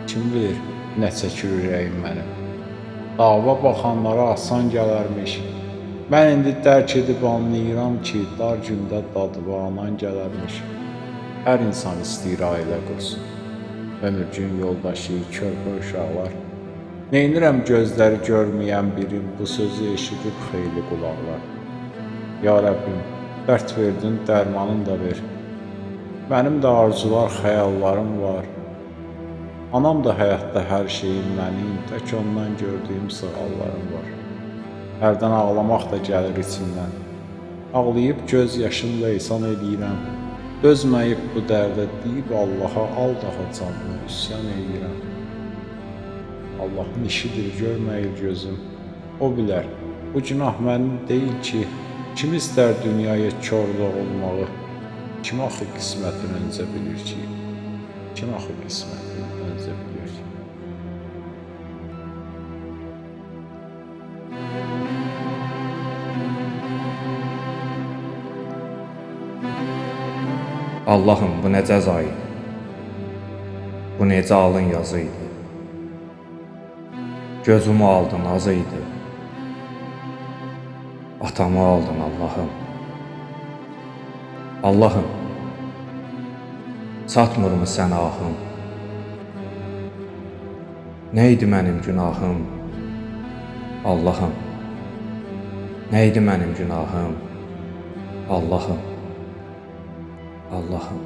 Kim bilir nə çəkir ürəyim mənim. Dava baxanlara asan gələrmiş. Mən indi dərk edib anlayıram ki, dar gündə dadvanan gələrmiş. Hər insan istəyir ailə qursun. Ömürcün yoldaşı, körpə uşaqlar. Neynirəm gözləri görməyən birim, bu sözü eşidib xeyli qulaqlar. Ya Rəbbim, dərd verdin, dərmanın da ver. Mənim də arzular, xəyallarım var. Anam da həyatda hər şeyim mənim, tək ondan gördüyüm sığallarım var. Hərdən ağlamaq da gəlir içimdən. Ağlayıb göz yaşımla ehsan eləyirəm. Dözməyib bu dərdə deyib Allaha al daha canımı üsyan eləyirəm. Allahın işidir, görməyir gözüm. O bilər, bu günah mənim deyil ki, kim istər dünyaya körlük olmağı? Kim axı qismətin öncə bilir ki? Kim axı qismətin öncə bilir ki? Allahım, bu nə cəza idi? Bu necə alın yazı idi? Gözümü aldın, azı idi. Atamı aldın, Allahım. Allahım, çatmırmı sənə ahım? Nə idi mənim günahım? Allahım, nə idi mənim günahım? Allahım, Allahım.